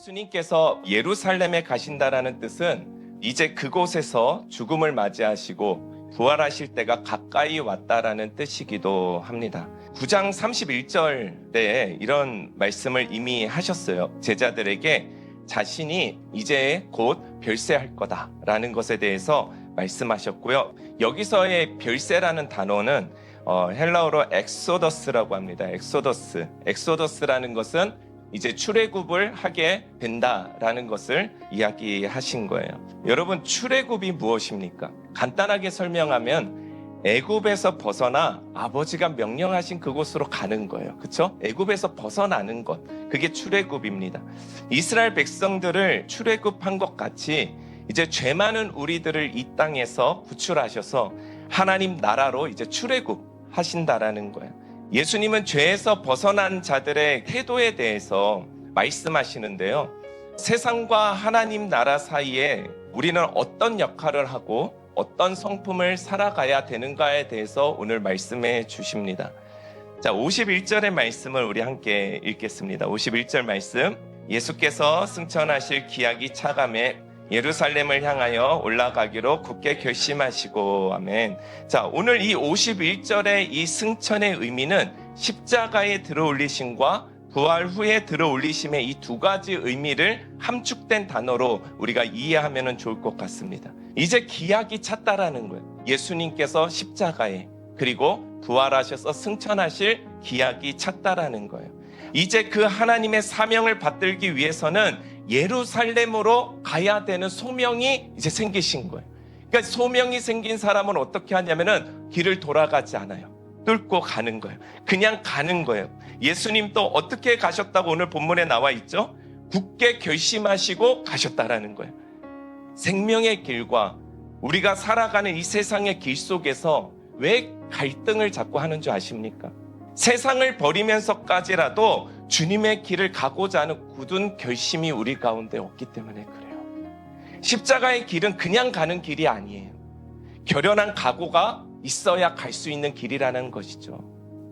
예수님께서 예루살렘에 가신다라는 뜻은 이제 그곳에서 죽음을 맞이하시고 부활하실 때가 가까이 왔다라는 뜻이기도 합니다. 9장 31절 때에 이런 말씀을 이미 하셨어요. 제자들에게 자신이 이제 곧 별세할 거다라는 것에 대해서 말씀하셨고요. 여기서의 별세라는 단어는 헬라어로 엑소더스라고 합니다. 엑소더스라는 것은 이제 출애굽을 하게 된다라는 것을 이야기하신 거예요. 여러분, 출애굽이 무엇입니까? 간단하게 설명하면 애굽에서 벗어나 아버지가 명령하신 그곳으로 가는 거예요. 그렇죠? 애굽에서 벗어나는 것, 그게 출애굽입니다. 이스라엘 백성들을 출애굽한 것 같이 이제 죄 많은 우리들을 이 땅에서 구출하셔서 하나님 나라로 이제 출애굽하신다라는 거예요. 예수님은 죄에서 벗어난 자들의 태도에 대해서 말씀하시는데요. 세상과 하나님 나라 사이에 우리는 어떤 역할을 하고 어떤 성품을 살아가야 되는가에 대해서 오늘 말씀해 주십니다. 자, 51절의 말씀을 우리 함께 읽겠습니다. 51절 말씀. 예수께서 승천하실 기약이 차감해 예루살렘을 향하여 올라가기로 굳게 결심하시고. 아멘. 자, 오늘 이 51절의 이 승천의 의미는 십자가에 들어올리심과 부활 후에 들어올리심의 이 두 가지 의미를 함축된 단어로 우리가 이해하면 좋을 것 같습니다. 이제 기약이 찼다라는 거예요. 예수님께서 십자가에 그리고 부활하셔서 승천하실 기약이 찼다라는 거예요. 이제 그 하나님의 사명을 받들기 위해서는 예루살렘으로 가야 되는 소명이 이제 생기신 거예요. 그러니까 소명이 생긴 사람은 어떻게 하냐면은 길을 돌아가지 않아요. 뚫고 가는 거예요. 그냥 가는 거예요. 예수님도 어떻게 가셨다고 오늘 본문에 나와 있죠? 굳게 결심하시고 가셨다라는 거예요. 생명의 길과 우리가 살아가는 이 세상의 길 속에서 왜 갈등을 자꾸 하는 줄 아십니까? 세상을 버리면서까지라도 주님의 길을 가고자 하는 굳은 결심이 우리 가운데 없기 때문에 그래요. 십자가의 길은 그냥 가는 길이 아니에요. 결연한 각오가 있어야 갈 수 있는 길이라는 것이죠.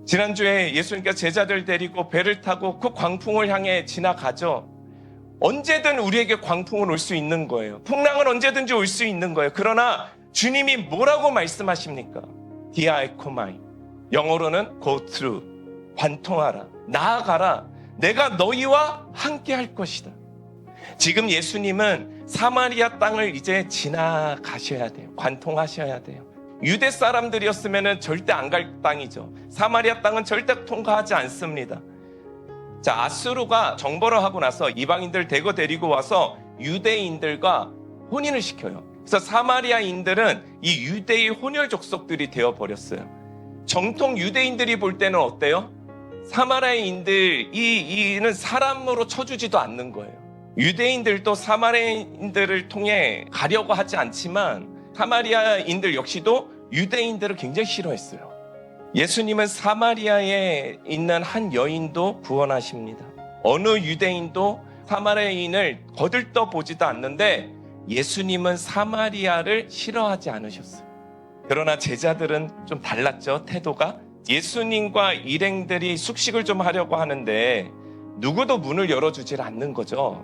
지난주에 예수님께서 제자들 데리고 배를 타고 그 광풍을 향해 지나가죠. 언제든 우리에게 광풍은 올 수 있는 거예요. 풍랑은 언제든지 올 수 있는 거예요. 그러나 주님이 뭐라고 말씀하십니까? 디아에코마이, 영어로는 go through, 관통하라, 나아가라, 내가 너희와 함께 할 것이다. 지금 예수님은 사마리아 땅을 이제 지나가셔야 돼요. 관통하셔야 돼요. 유대 사람들이었으면 절대 안 갈 땅이죠. 사마리아 땅은 절대 통과하지 않습니다. 자, 아수르가 정벌을 하고 나서 이방인들 대거 데리고 와서 유대인들과 혼인을 시켜요. 그래서 사마리아인들은 이 유대의 혼혈 족속들이 되어버렸어요. 정통 유대인들이 볼 때는 어때요? 사마리아인들은 사람으로 쳐주지도 않는 거예요. 유대인들도 사마리아인들을 통해 가려고 하지 않지만 사마리아인들 역시도 유대인들을 굉장히 싫어했어요. 예수님은 사마리아에 있는 한 여인도 구원하십니다. 어느 유대인도 사마리아인을 거들떠 보지도 않는데 예수님은 사마리아를 싫어하지 않으셨어요. 그러나 제자들은 좀 달랐죠, 태도가. 예수님과 일행들이 숙식을 좀 하려고 하는데 누구도 문을 열어주질 않는 거죠.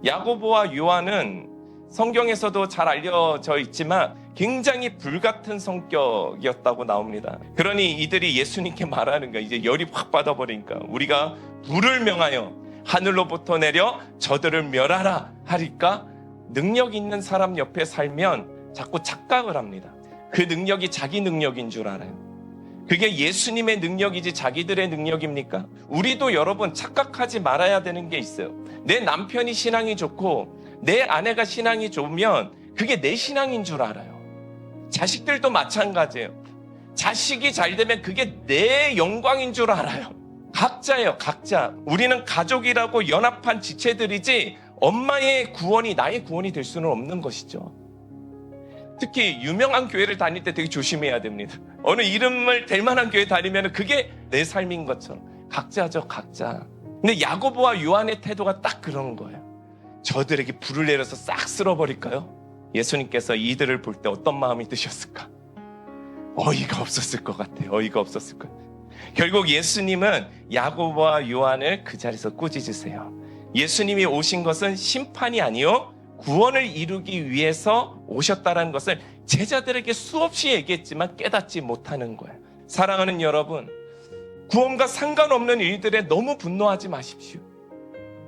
야고보와 요한은 성경에서도 잘 알려져 있지만 굉장히 불같은 성격이었다고 나옵니다. 그러니 이들이 예수님께 말하는 거야. 이제 열이 확 받아버리니까 우리가 불을 명하여 하늘로부터 내려 저들을 멸하라 하니까 능력 있는 사람 옆에 살면 자꾸 착각을 합니다. 그 능력이 자기 능력인 줄 알아요. 그게 예수님의 능력이지 자기들의 능력입니까? 우리도 여러분 착각하지 말아야 되는 게 있어요. 내 남편이 신앙이 좋고 내 아내가 신앙이 좋으면 그게 내 신앙인 줄 알아요. 자식들도 마찬가지예요. 자식이 잘 되면 그게 내 영광인 줄 알아요. 각자예요, 각자. 우리는 가족이라고 연합한 지체들이지 엄마의 구원이 나의 구원이 될 수는 없는 것이죠. 특히 유명한 교회를 다닐 때 되게 조심해야 됩니다. 어느 이름을 댈 만한 교회 다니면 그게 내 삶인 것처럼. 각자죠, 각자. 근데 야고보와 요한의 태도가 딱 그런 거예요. 저들에게 불을 내려서 싹 쓸어버릴까요? 예수님께서 이들을 볼 때 어떤 마음이 드셨을까? 어이가 없었을 것 같아요. 어이가 없었을 것 같아요. 결국 예수님은 야고보와 요한을 그 자리에서 꾸짖으세요. 예수님이 오신 것은 심판이 아니요 구원을 이루기 위해서 오셨다는 것을 제자들에게 수없이 얘기했지만 깨닫지 못하는 거예요. 사랑하는 여러분, 구원과 상관없는 일들에 너무 분노하지 마십시오.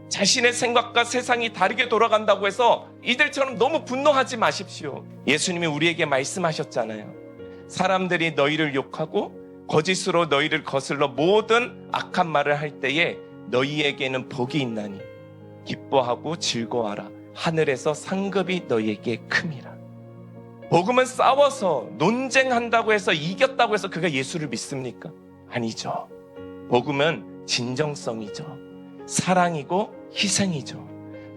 자신의 생각과 세상이 다르게 돌아간다고 해서 이들처럼 너무 분노하지 마십시오. 예수님이 우리에게 말씀하셨잖아요. 사람들이 너희를 욕하고 거짓으로 너희를 거슬러 모든 악한 말을 할 때에 너희에게는 복이 있나니 기뻐하고 즐거워하라. 하늘에서 상급이 너희에게 큼이라. 복음은 싸워서 논쟁한다고 해서 이겼다고 해서 그가 예수를 믿습니까? 아니죠. 복음은 진정성이죠. 사랑이고 희생이죠.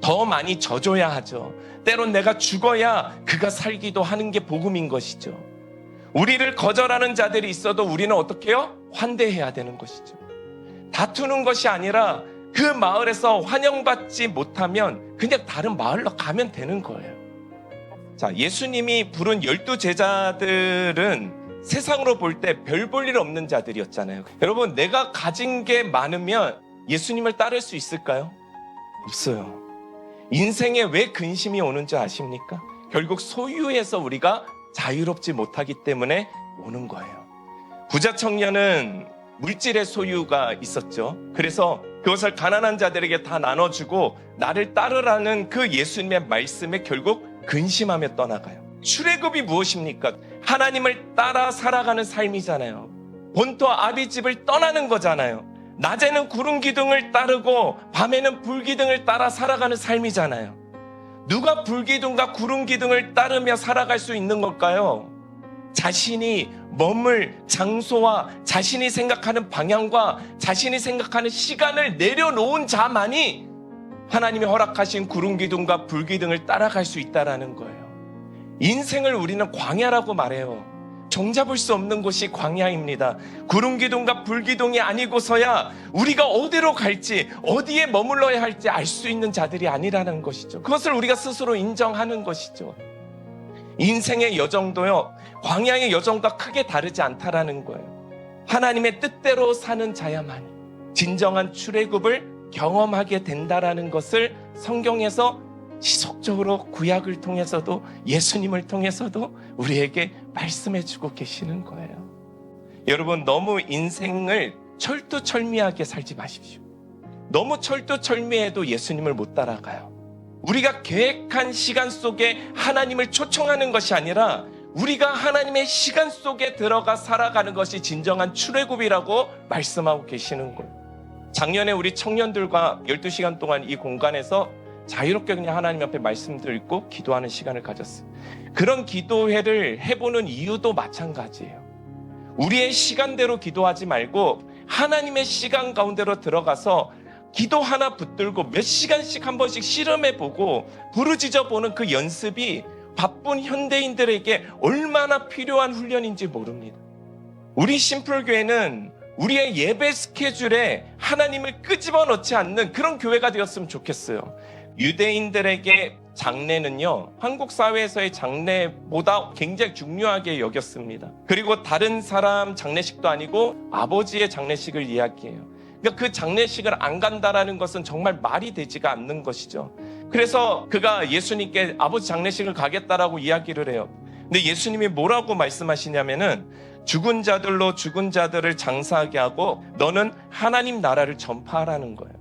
더 많이 져줘야 하죠. 때론 내가 죽어야 그가 살기도 하는 게 복음인 것이죠. 우리를 거절하는 자들이 있어도 우리는 어떻게 해요? 환대해야 되는 것이죠. 다투는 것이 아니라 그 마을에서 환영받지 못하면 그냥 다른 마을로 가면 되는 거예요. 자, 예수님이 부른 12제자들은 세상으로 볼 때 별 볼 일 없는 자들이었잖아요. 여러분, 내가 가진 게 많으면 예수님을 따를 수 있을까요? 없어요. 인생에 왜 근심이 오는 줄 아십니까? 결국 소유에서 우리가 자유롭지 못하기 때문에 오는 거예요. 부자 청년은 물질의 소유가 있었죠. 그래서 그것을 가난한 자들에게 다 나눠주고 나를 따르라는 그 예수님의 말씀에 결국 근심하며 떠나가요. 출애굽이 무엇입니까? 하나님을 따라 살아가는 삶이잖아요. 본토 아비집을 떠나는 거잖아요. 낮에는 구름 기둥을 따르고 밤에는 불 기둥을 따라 살아가는 삶이잖아요. 누가 불 기둥과 구름 기둥을 따르며 살아갈 수 있는 걸까요? 자신이 머물 장소와 자신이 생각하는 방향과 자신이 생각하는 시간을 내려놓은 자만이 하나님이 허락하신 구름 기둥과 불 기둥을 따라갈 수 있다는 거예요. 인생을 우리는 광야라고 말해요. 종잡을 수 없는 곳이 광야입니다. 구름 기둥과 불 기둥이 아니고서야 우리가 어디로 갈지, 어디에 머물러야 할지 알 수 있는 자들이 아니라는 것이죠. 그것을 우리가 스스로 인정하는 것이죠. 인생의 여정도요, 광야의 여정과 크게 다르지 않다라는 거예요. 하나님의 뜻대로 사는 자야만이 진정한 출애굽을 경험하게 된다라는 것을 성경에서 지속적으로 구약을 통해서도 예수님을 통해서도 우리에게 말씀해 주고 계시는 거예요. 여러분, 너무 인생을 철두철미하게 살지 마십시오. 너무 철두철미해도 예수님을 못 따라가요. 우리가 계획한 시간 속에 하나님을 초청하는 것이 아니라 우리가 하나님의 시간 속에 들어가 살아가는 것이 진정한 출애굽이라고 말씀하고 계시는 거예요. 작년에 우리 청년들과 12시간 동안 이 공간에서 자유롭게 그냥 하나님 앞에 말씀 듣고 기도하는 시간을 가졌어요. 그런 기도회를 해보는 이유도 마찬가지예요. 우리의 시간대로 기도하지 말고 하나님의 시간 가운데로 들어가서 기도 하나 붙들고 몇 시간씩 한 번씩 실험해보고 부르짖어보는 그 연습이 바쁜 현대인들에게 얼마나 필요한 훈련인지 모릅니다. 우리 심플교회는 우리의 예배 스케줄에 하나님을 끄집어 넣지 않는 그런 교회가 되었으면 좋겠어요. 유대인들에게 장례는요, 한국 사회에서의 장례보다 굉장히 중요하게 여겼습니다. 그리고 다른 사람 장례식도 아니고 아버지의 장례식을 이야기해요. 그러니까 그 장례식을 안 간다라는 것은 정말 말이 되지가 않는 것이죠. 그래서 그가 예수님께 아버지 장례식을 가겠다라고 이야기를 해요. 근데 예수님이 뭐라고 말씀하시냐면은 죽은 자들로 죽은 자들을 장사하게 하고 너는 하나님 나라를 전파하라는 거예요.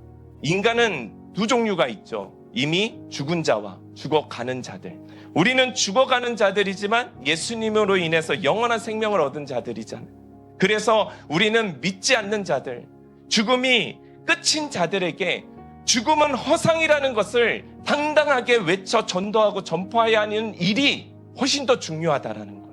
인간은 두 종류가 있죠. 이미 죽은 자와 죽어가는 자들. 우리는 죽어가는 자들이지만 예수님으로 인해서 영원한 생명을 얻은 자들이잖아요. 그래서 우리는 믿지 않는 자들, 죽음이 끝인 자들에게 죽음은 허상이라는 것을 당당하게 외쳐 전도하고 전파해야 하는 일이 훨씬 더 중요하다라는 거예요.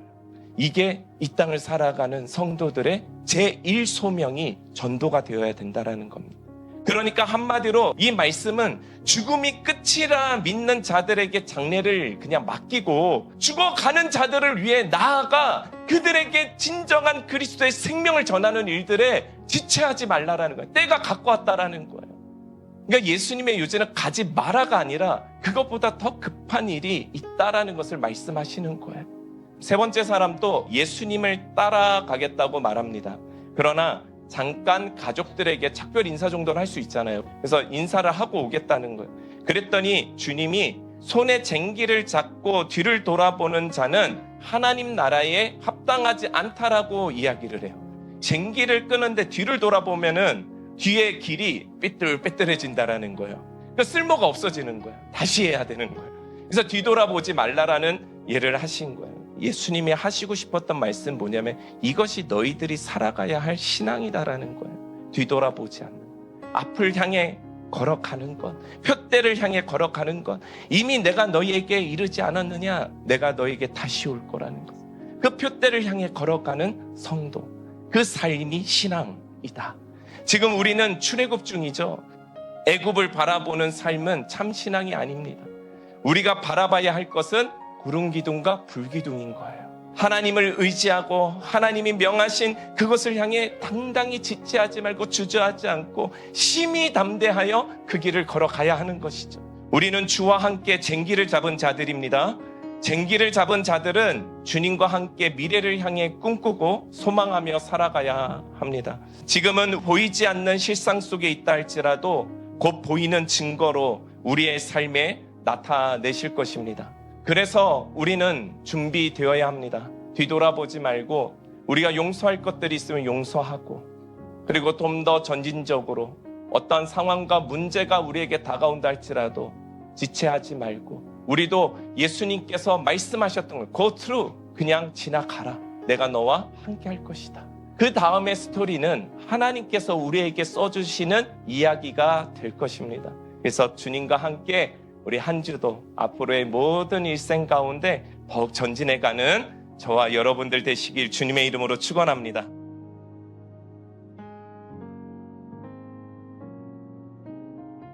이게 이 땅을 살아가는 성도들의 제1소명이 전도가 되어야 된다라는 겁니다. 그러니까 한마디로 이 말씀은 죽음이 끝이라 믿는 자들에게 장례를 그냥 맡기고 죽어가는 자들을 위해 나아가 그들에게 진정한 그리스도의 생명을 전하는 일들에 지체하지 말라라는 거예요. 때가 갖고 왔다라는 거예요. 그러니까 예수님의 요지는 가지 마라가 아니라 그것보다 더 급한 일이 있다라는 것을 말씀하시는 거예요. 세 번째 사람도 예수님을 따라가겠다고 말합니다. 그러나 잠깐 가족들에게 작별 인사 정도는 할 수 있잖아요. 그래서 인사를 하고 오겠다는 거예요. 그랬더니 주님이 손에 쟁기를 잡고 뒤를 돌아보는 자는 하나님 나라에 합당하지 않다라고 이야기를 해요. 쟁기를 끄는데 뒤를 돌아보면은 뒤에 길이 삐뚤빼뚤해진다라는 거예요. 그러니까 쓸모가 없어지는 거예요. 다시 해야 되는 거예요. 그래서 뒤돌아보지 말라라는 예를 하신 거예요. 예수님이 하시고 싶었던 말씀 뭐냐면 이것이 너희들이 살아가야 할 신앙이다라는 거예요. 뒤돌아보지 않는, 앞을 향해 걸어가는 것, 표대를 향해 걸어가는 것. 이미 내가 너희에게 이르지 않았느냐? 내가 너희에게 다시 올 거라는 것. 그 표대를 향해 걸어가는 성도, 그 삶이 신앙이다. 지금 우리는 출애굽 중이죠. 애굽을 바라보는 삶은 참 신앙이 아닙니다. 우리가 바라봐야 할 것은 구름기둥과 불기둥인 거예요. 하나님을 의지하고 하나님이 명하신 그것을 향해 당당히 지체하지 말고 주저하지 않고 심히 담대하여 그 길을 걸어가야 하는 것이죠. 우리는 주와 함께 쟁기를 잡은 자들입니다. 쟁기를 잡은 자들은 주님과 함께 미래를 향해 꿈꾸고 소망하며 살아가야 합니다. 지금은 보이지 않는 실상 속에 있다 할지라도 곧 보이는 증거로 우리의 삶에 나타내실 것입니다. 그래서 우리는 준비되어야 합니다. 뒤돌아보지 말고 우리가 용서할 것들이 있으면 용서하고, 그리고 좀 더 전진적으로 어떤 상황과 문제가 우리에게 다가온다 할지라도 지체하지 말고, 우리도 예수님께서 말씀하셨던 걸 go through, 그냥 지나가라. 내가 너와 함께 할 것이다. 그 다음의 스토리는 하나님께서 우리에게 써주시는 이야기가 될 것입니다. 그래서 주님과 함께 우리 한 주도 앞으로의 모든 일생 가운데 더욱 전진해가는 저와 여러분들 되시길 주님의 이름으로 축원합니다.